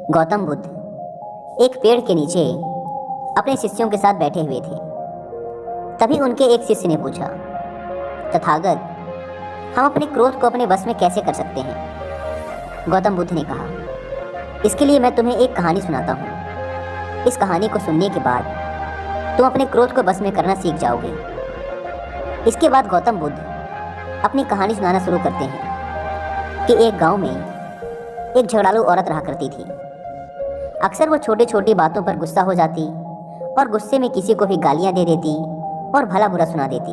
गौतम बुद्ध एक पेड़ के नीचे अपने शिष्यों के साथ बैठे हुए थे। तभी उनके एक शिष्य ने पूछा, तथागत, हम अपने क्रोध को अपने वश में कैसे कर सकते हैं? गौतम बुद्ध ने कहा, इसके लिए मैं तुम्हें एक कहानी सुनाता हूँ। इस कहानी को सुनने के बाद तुम अपने क्रोध को वश में करना सीख जाओगे। इसके बाद गौतम बुद्ध अपनी कहानी सुनाना शुरू करते हैं कि एक गांव में एक झगड़ालू औरत रहा करती थी। अक्सर वो छोटी छोटी बातों पर गुस्सा हो जाती और गुस्से में किसी को भी गालियां दे देती और भला बुरा सुना देती।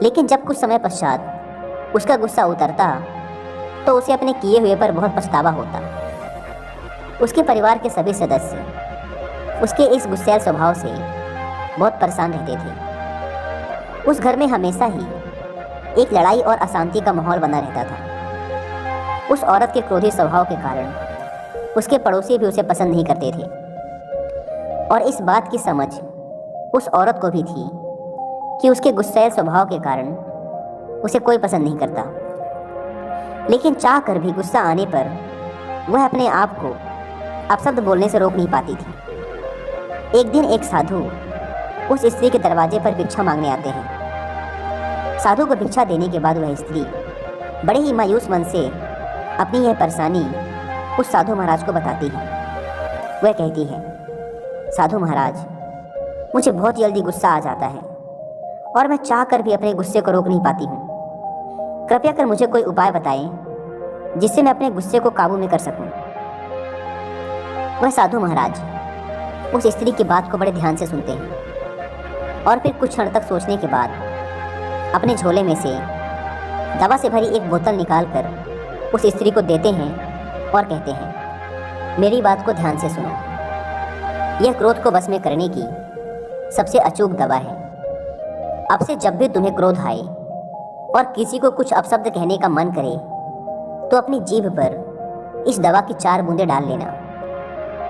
लेकिन जब कुछ समय पश्चात उसका गुस्सा उतरता तो उसे अपने किए हुए पर बहुत पछतावा होता। उसके परिवार के सभी सदस्य उसके इस गुस्सैल स्वभाव से बहुत परेशान रहते थे। उस घर में हमेशा ही एक लड़ाई और अशांति का माहौल बना रहता था। उस औरत के क्रोधी स्वभाव के कारण उसके पड़ोसी भी उसे पसंद नहीं करते थे और इस बात की समझ उस औरत को भी थी कि उसके गुस्सैल स्वभाव के कारण उसे कोई पसंद नहीं करता। लेकिन चाह कर भी गुस्सा आने पर वह अपने आप को अपशब्द बोलने से रोक नहीं पाती थी। एक दिन एक साधु उस स्त्री के दरवाजे पर भिक्षा मांगने आते हैं। साधु को भिक्षा देने के बाद वह स्त्री बड़े ही मायूस मन से अपनी यह परेशानी उस साधु महाराज को बताती है। वह कहती है, साधु महाराज, मुझे बहुत जल्दी गुस्सा आ जाता है और मैं चाह कर भी अपने गुस्से को रोक नहीं पाती हूँ। कृपया कर मुझे कोई उपाय बताएं जिससे मैं अपने गुस्से को काबू में कर सकूं। वह साधु महाराज उस स्त्री की बात को बड़े ध्यान से सुनते हैं और फिर कुछ क्षण तक सोचने के बाद अपने झोले में से दवा से भरी एक बोतल निकालकर उस स्त्री को देते हैं और कहते हैं, मेरी बात को ध्यान से सुनो। यह क्रोध को वश में करने की सबसे अचूक दवा है। अब से जब भी तुम्हें क्रोध आए और किसी को कुछ अपशब्द कहने का मन करे तो अपनी जीभ पर इस दवा की 4 बूंदें डाल लेना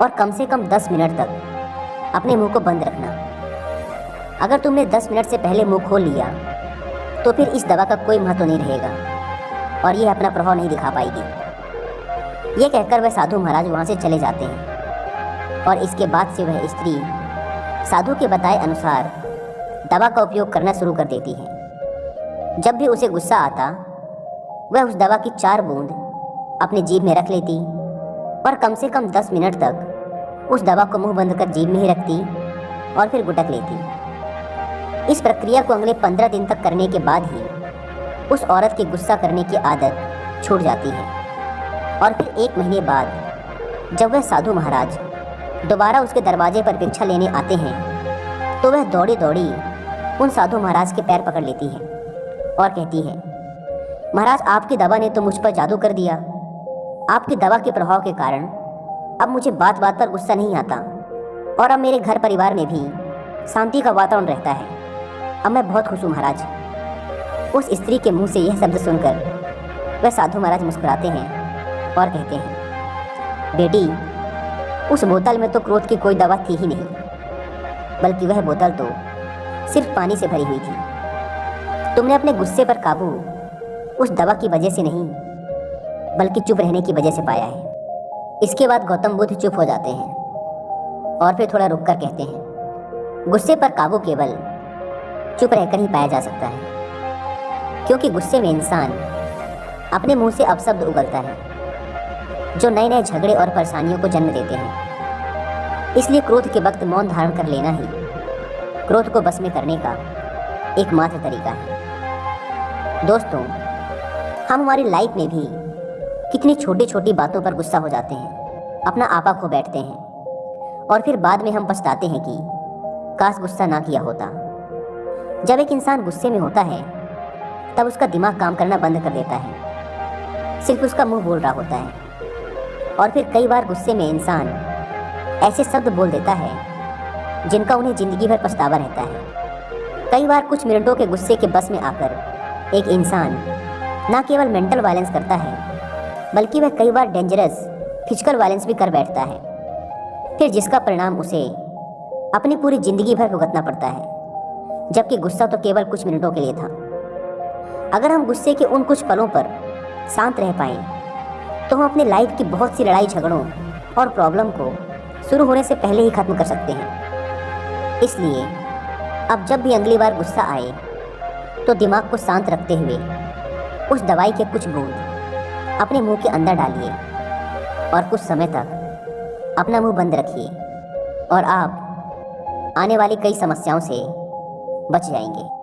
और कम से कम 10 मिनट तक अपने मुंह को बंद रखना। अगर तुमने 10 मिनट से पहले मुंह खोल लिया तो फिर इस दवा का कोई महत्व नहीं रहेगा और यह अपना प्रभाव नहीं दिखा पाएगी। यह कहकर वह साधु महाराज वहाँ से चले जाते हैं और इसके बाद से वह स्त्री साधु के बताए अनुसार दवा का उपयोग करना शुरू कर देती है। जब भी उसे गुस्सा आता वह उस दवा की 4 बूंद अपनी जीभ में रख लेती और कम से कम 10 मिनट तक उस दवा को मुंह बंद कर जीभ में ही रखती और फिर गुटक लेती। इस प्रक्रिया को अगले 15 दिन तक करने के बाद ही उस औरत की गुस्सा करने की आदत छूट जाती है। और फिर 1 महीने बाद जब वह साधु महाराज दोबारा उसके दरवाजे पर भिक्षा लेने आते हैं तो वह दौड़ी दौड़ी उन साधु महाराज के पैर पकड़ लेती है और कहती है, महाराज, आपकी दवा ने तो मुझ पर जादू कर दिया। आपकी दवा के प्रभाव के कारण अब मुझे बात बात पर गुस्सा नहीं आता और अब मेरे घर परिवार में भी शांति का वातावरण रहता है। अब मैं बहुत खुश हूँ महाराज। उस स्त्री के मुंह से यह शब्द सुनकर वह साधु महाराज मुस्कुराते हैं और कहते हैं, बेटी, उस बोतल में तो क्रोध की कोई दवा थी ही नहीं, बल्कि वह बोतल तो सिर्फ पानी से भरी हुई थी। तुमने अपने गुस्से पर काबू उस दवा की वजह से नहीं, बल्कि चुप रहने की वजह से पाया है। इसके बाद गौतम बुद्ध चुप हो जाते हैं और फिर थोड़ा रुककर कहते हैं, गुस्से पर काबू केवल चुप रहकर ही पाया जा सकता है, क्योंकि गुस्से में इंसान अपने मुंह से अपशब्द उगलता है जो नए नए झगड़े और परेशानियों को जन्म देते हैं। इसलिए क्रोध के वक्त मौन धारण कर लेना ही क्रोध को बस में करने का एकमात्र तरीका है। दोस्तों, हम हमारी लाइफ में भी कितनी छोटी छोटी बातों पर गुस्सा हो जाते हैं, अपना आपा खो बैठते हैं और फिर बाद में हम पछताते हैं कि काश गुस्सा ना किया होता। जब एक इंसान गुस्से में होता है तब उसका दिमाग काम करना बंद कर देता है, सिर्फ उसका मुंह बोल रहा होता है और फिर कई बार गुस्से में इंसान ऐसे शब्द बोल देता है जिनका उन्हें ज़िंदगी भर पछतावा रहता है। कई बार कुछ मिनटों के गुस्से के बस में आकर एक इंसान न केवल मेंटल वायलेंस करता है, बल्कि वह कई बार डेंजरस फिजिकल वायलेंस भी कर बैठता है, फिर जिसका परिणाम उसे अपनी पूरी ज़िंदगी भर भुगतना पड़ता है, जबकि गुस्सा तो केवल कुछ मिनटों के लिए था। अगर हम गुस्से के उन कुछ पलों पर शांत रह पाएं तो हम अपनी लाइफ की बहुत सी लड़ाई झगड़ों और प्रॉब्लम को शुरू होने से पहले ही ख़त्म कर सकते हैं। इसलिए अब जब भी अगली बार गुस्सा आए तो दिमाग को शांत रखते हुए उस दवाई के कुछ बूंद अपने मुंह के अंदर डालिए और कुछ समय तक अपना मुंह बंद रखिए और आप आने वाली कई समस्याओं से बच जाएंगे।